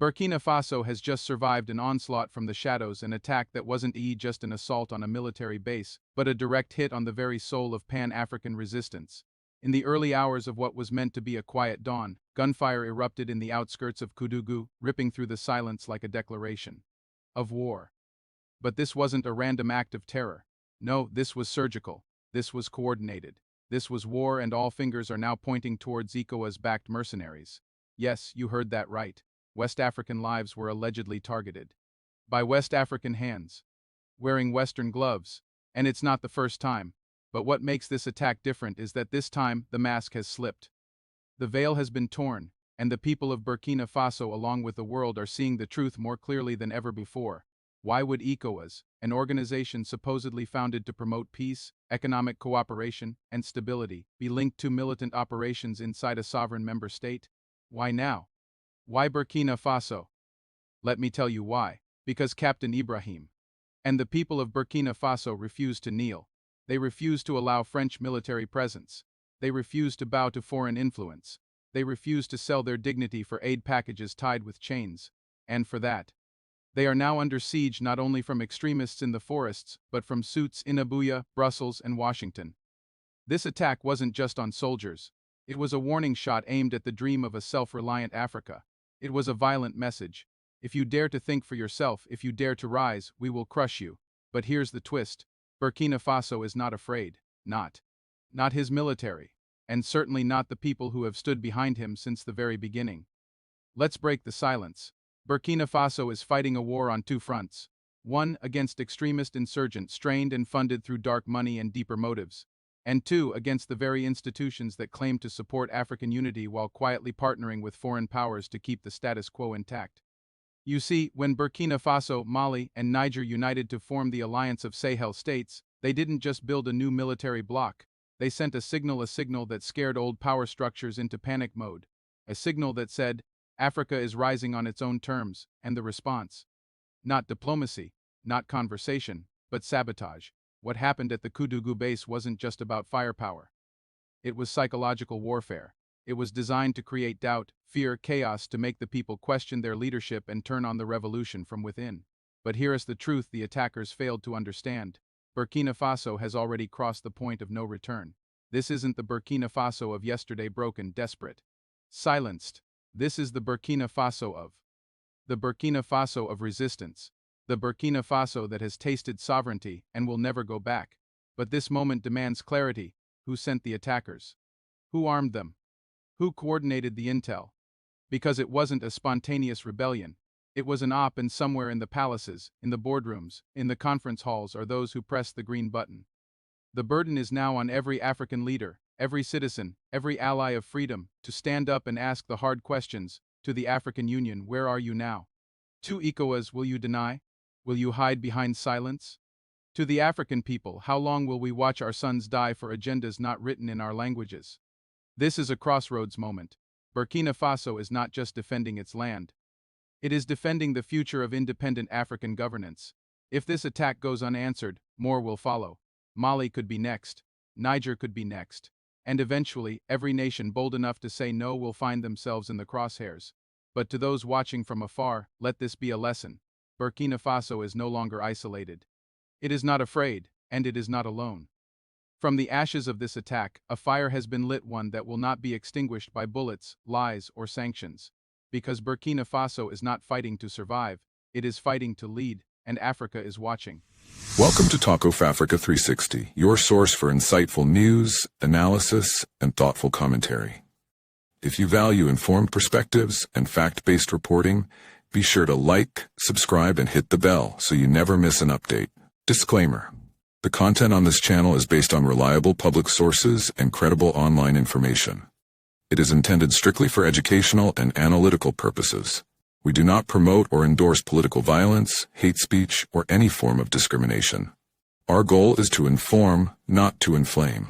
Burkina Faso has just survived an onslaught from the shadows, an attack that wasn't just an assault on a military base, but a direct hit on the very soul of Pan-African resistance. In the early hours of what was meant to be a quiet dawn, gunfire erupted in the outskirts of Koudougou, ripping through the silence like a declaration of war. But this wasn't a random act of terror. No, this was surgical. This was coordinated. This was war, and all fingers are now pointing towards ECOWAS-backed mercenaries. Yes, you heard that right. West African lives were allegedly targeted by West African hands, wearing Western gloves. And it's not the first time. But what makes this attack different is that this time the mask has slipped. The veil has been torn, and the people of Burkina Faso along with the world are seeing the truth more clearly than ever before. Why would ECOWAS, an organization supposedly founded to promote peace, economic cooperation, and stability, be linked to militant operations inside a sovereign member state? Why now? Why Burkina Faso? Let me tell you why. Because Captain Ibrahim and the people of Burkina Faso refused to kneel. They refused to allow French military presence. They refused to bow to foreign influence. They refused to sell their dignity for aid packages tied with chains. And for that, they are now under siege not only from extremists in the forests, but from suits in Abuja, Brussels, and Washington. This attack wasn't just on soldiers. It was a warning shot aimed at the dream of a self-reliant Africa. It was a violent message. If you dare to think for yourself, if you dare to rise, we will crush you. But here's the twist. Burkina Faso is not afraid. Not his military. And certainly not the people who have stood behind him since the very beginning. Let's break the silence. Burkina Faso is fighting a war on two fronts. One, against extremist insurgents strained and funded through dark money and deeper motives. And two, against the very institutions that claim to support African unity while quietly partnering with foreign powers to keep the status quo intact. You see, when Burkina Faso, Mali, and Niger united to form the Alliance of Sahel States, they didn't just build a new military bloc. They sent a signal that scared old power structures into panic mode. A signal that said, Africa is rising on its own terms, and the response? Not diplomacy, not conversation, but sabotage. What happened at the Koudougou base wasn't just about firepower. It was psychological warfare. It was designed to create doubt, fear, chaos, to make the people question their leadership and turn on the revolution from within. But here is the truth the attackers failed to understand. Burkina Faso has already crossed the point of no return. This isn't the Burkina Faso of yesterday, broken, desperate, silenced. This is the Burkina Faso of resistance. The Burkina Faso that has tasted sovereignty and will never go back. But this moment demands clarity. Who sent the attackers? Who armed them? Who coordinated the intel? Because it wasn't a spontaneous rebellion. It was an op, and somewhere in the palaces, in the boardrooms, in the conference halls are those who pressed the green button. The burden is now on every African leader, every citizen, every ally of freedom, to stand up and ask the hard questions. To the African Union, where are you now? To ECOWAS, will you deny? Will you hide behind silence? To the African people, how long will we watch our sons die for agendas not written in our languages? This is a crossroads moment. Burkina Faso is not just defending its land. It is defending the future of independent African governance. If this attack goes unanswered, more will follow. Mali could be next. Niger could be next. And eventually, every nation bold enough to say no will find themselves in the crosshairs. But to those watching from afar, let this be a lesson. Burkina Faso is no longer isolated. It is not afraid, and it is not alone. From the ashes of this attack, a fire has been lit, one that will not be extinguished by bullets, lies, or sanctions. Because Burkina Faso is not fighting to survive, it is fighting to lead, and Africa is watching. Welcome to Talk of Africa 360, your source for insightful news, analysis, and thoughtful commentary. If you value informed perspectives and fact-based reporting, be sure to like, subscribe, and hit the bell so you never miss an update. Disclaimer: the content on this channel is based on reliable public sources and credible online information. It is intended strictly for educational and analytical purposes. We do not promote or endorse political violence, hate speech, or any form of discrimination. Our goal is to inform, not to inflame.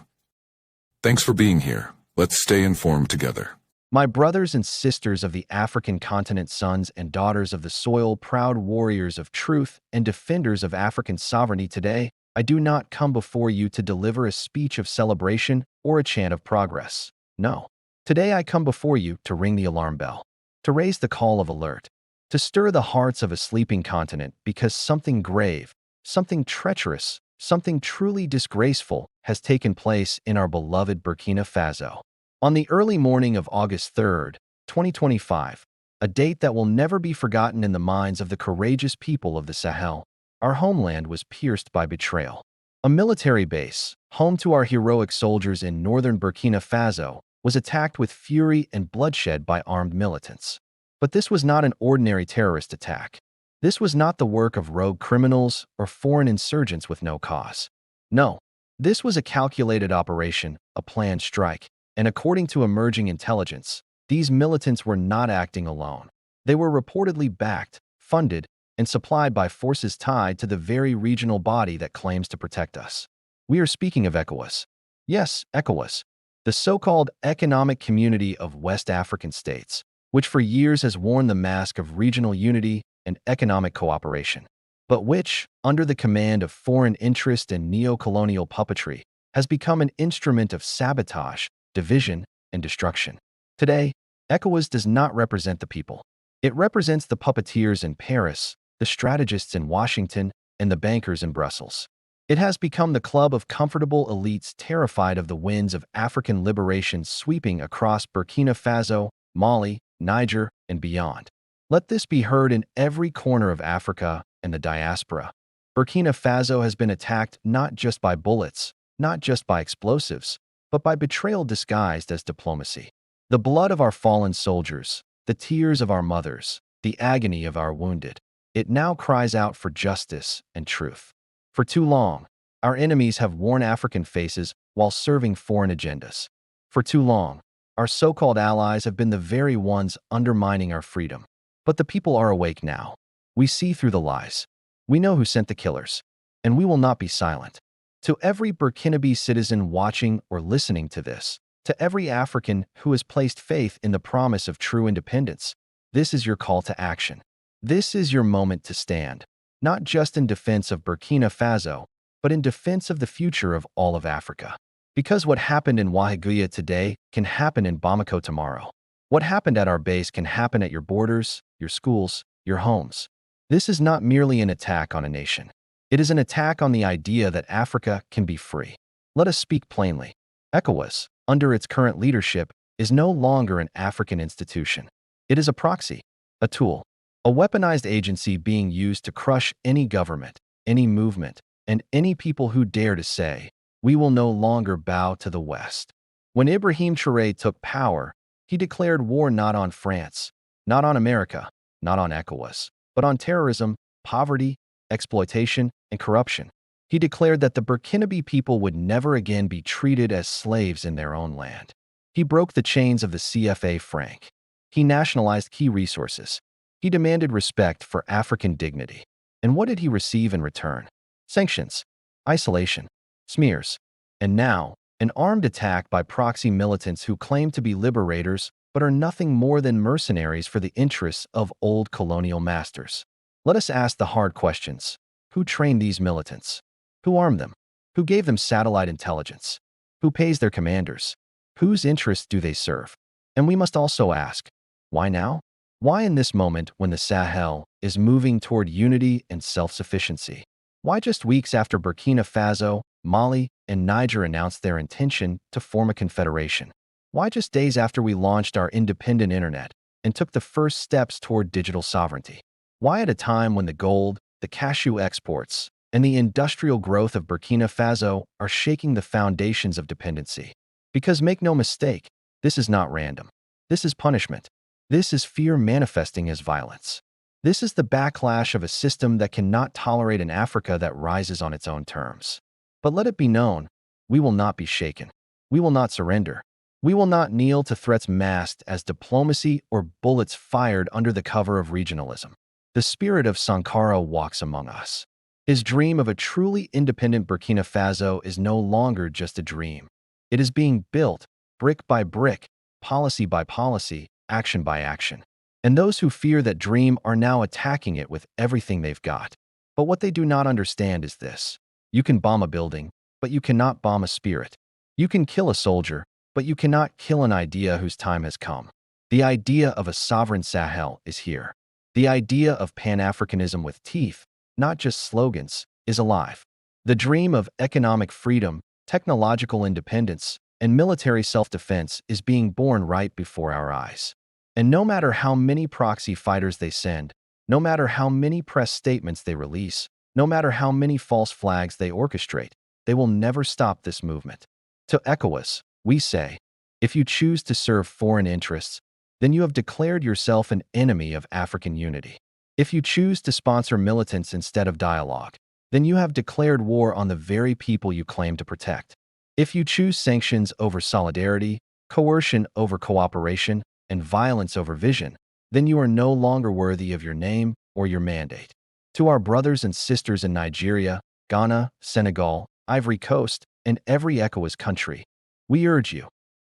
Thanks for being here. Let's stay informed together. My brothers and sisters of the African continent, sons and daughters of the soil, proud warriors of truth and defenders of African sovereignty, today, I do not come before you to deliver a speech of celebration or a chant of progress. No. Today I come before you to ring the alarm bell, to raise the call of alert, to stir the hearts of a sleeping continent because something grave, something treacherous, something truly disgraceful has taken place in our beloved Burkina Faso. On the early morning of August 3rd, 2025, a date that will never be forgotten in the minds of the courageous people of the Sahel, our homeland was pierced by betrayal. A military base, home to our heroic soldiers in northern Burkina Faso, was attacked with fury and bloodshed by armed militants. But this was not an ordinary terrorist attack. This was not the work of rogue criminals or foreign insurgents with no cause. No, this was a calculated operation, a planned strike, and according to emerging intelligence, these militants were not acting alone. They were reportedly backed, funded, and supplied by forces tied to the very regional body that claims to protect us. We are speaking of ECOWAS. Yes, ECOWAS, the so-called Economic Community of West African States, which for years has worn the mask of regional unity and economic cooperation, but which, under the command of foreign interest and neo-colonial puppetry, has become an instrument of sabotage, division, and destruction. Today, ECOWAS does not represent the people. It represents the puppeteers in Paris, the strategists in Washington, and the bankers in Brussels. It has become the club of comfortable elites terrified of the winds of African liberation sweeping across Burkina Faso, Mali, Niger, and beyond. Let this be heard in every corner of Africa and the diaspora. Burkina Faso has been attacked not just by bullets, not just by explosives, but by betrayal disguised as diplomacy. The blood of our fallen soldiers, the tears of our mothers, the agony of our wounded. It now cries out for justice and truth. For too long, our enemies have worn African faces while serving foreign agendas. For too long, our so-called allies have been the very ones undermining our freedom. But the people are awake now. We see through the lies. We know who sent the killers, and we will not be silent. To every Burkinabe citizen watching or listening to this, to every African who has placed faith in the promise of true independence, this is your call to action. This is your moment to stand, not just in defense of Burkina Faso, but in defense of the future of all of Africa. Because what happened in Ouagadougou today can happen in Bamako tomorrow. What happened at our base can happen at your borders, your schools, your homes. This is not merely an attack on a nation. It is an attack on the idea that Africa can be free. Let us speak plainly. ECOWAS, under its current leadership, is no longer an African institution. It is a proxy, a tool, a weaponized agency being used to crush any government, any movement, and any people who dare to say, "We will no longer bow to the West." When Ibrahim Traoré took power, he declared war not on France, not on America, not on ECOWAS, but on terrorism, poverty, exploitation, and corruption. He declared that the Burkinabe people would never again be treated as slaves in their own land. He broke the chains of the CFA franc. He nationalized key resources. He demanded respect for African dignity. And what did he receive in return? Sanctions, isolation, smears, and now, an armed attack by proxy militants who claim to be liberators but are nothing more than mercenaries for the interests of old colonial masters. Let us ask the hard questions. Who trained these militants? Who armed them? Who gave them satellite intelligence? Who pays their commanders? Whose interests do they serve? And we must also ask, why now? Why in this moment when the Sahel is moving toward unity and self-sufficiency? Why just weeks after Burkina Faso, Mali, and Niger announced their intention to form a confederation? Why just days after we launched our independent internet and took the first steps toward digital sovereignty? Why at a time when the gold, the cashew exports, and the industrial growth of Burkina Faso are shaking the foundations of dependency? Because make no mistake, this is not random. This is punishment. This is fear manifesting as violence. This is the backlash of a system that cannot tolerate an Africa that rises on its own terms. But let it be known, we will not be shaken. We will not surrender. We will not kneel to threats masked as diplomacy or bullets fired under the cover of regionalism. The spirit of Sankara walks among us. His dream of a truly independent Burkina Faso is no longer just a dream. It is being built, brick by brick, policy by policy, action by action. And those who fear that dream are now attacking it with everything they've got. But what they do not understand is this. You can bomb a building, but you cannot bomb a spirit. You can kill a soldier, but you cannot kill an idea whose time has come. The idea of a sovereign Sahel is here. The idea of Pan-Africanism with teeth, not just slogans, is alive. The dream of economic freedom, technological independence, and military self-defense is being born right before our eyes. And no matter how many proxy fighters they send, no matter how many press statements they release, no matter how many false flags they orchestrate, they will never stop this movement. To ECOWAS, we say, if you choose to serve foreign interests, then you have declared yourself an enemy of African unity. If you choose to sponsor militants instead of dialogue, then you have declared war on the very people you claim to protect. If you choose sanctions over solidarity, coercion over cooperation, and violence over vision, then you are no longer worthy of your name or your mandate. To our brothers and sisters in Nigeria, Ghana, Senegal, Ivory Coast, and every ECOWAS country, we urge you,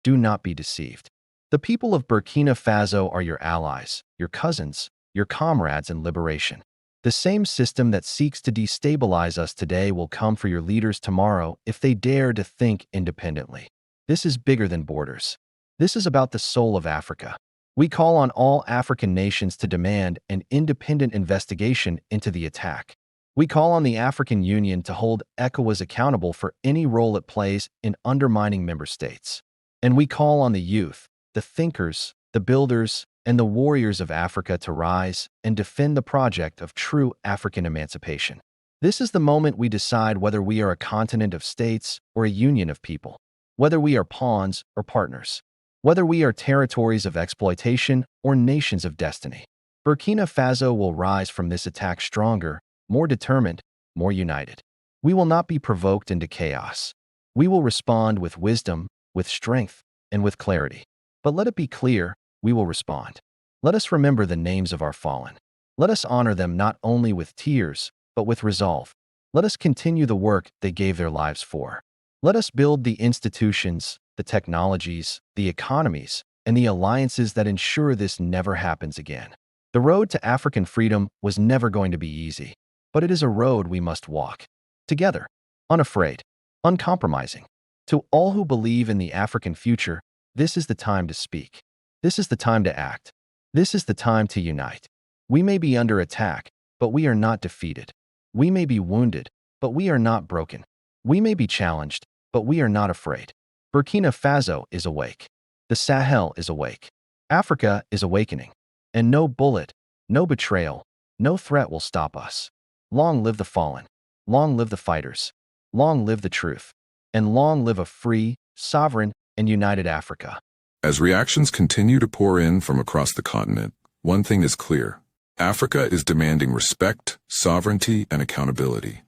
do not be deceived. The people of Burkina Faso are your allies, your cousins, your comrades in liberation. The same system that seeks to destabilize us today will come for your leaders tomorrow if they dare to think independently. This is bigger than borders. This is about the soul of Africa. We call on all African nations to demand an independent investigation into the attack. We call on the African Union to hold ECOWAS accountable for any role it plays in undermining member states. And we call on the youth, the thinkers, the builders, and the warriors of Africa to rise and defend the project of true African emancipation. This is the moment we decide whether we are a continent of states or a union of people, whether we are pawns or partners, whether we are territories of exploitation or nations of destiny. Burkina Faso will rise from this attack stronger, more determined, more united. We will not be provoked into chaos. We will respond with wisdom, with strength, and with clarity. But let it be clear, we will respond. Let us remember the names of our fallen. Let us honor them not only with tears, but with resolve. Let us continue the work they gave their lives for. Let us build the institutions, the technologies, the economies, and the alliances that ensure this never happens again. The road to African freedom was never going to be easy, but it is a road we must walk. Together, unafraid, uncompromising. To all who believe in the African future, this is the time to speak. This is the time to act. This is the time to unite. We may be under attack, but we are not defeated. We may be wounded, but we are not broken. We may be challenged, but we are not afraid. Burkina Faso is awake. The Sahel is awake. Africa is awakening. And no bullet, no betrayal, no threat will stop us. Long live the fallen. Long live the fighters. Long live the truth. And long live a free, sovereign, and united Africa. As reactions continue to pour in from across the continent, one thing is clear. Africa is demanding respect, sovereignty, and accountability.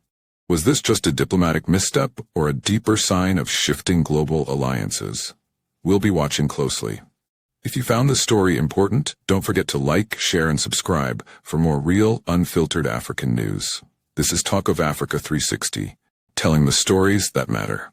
Was this just a diplomatic misstep or a deeper sign of shifting global alliances? We'll be watching closely. If you found this story important, don't forget to like, share, and subscribe for more real, unfiltered African news. This is Talk of Africa 360, telling the stories that matter.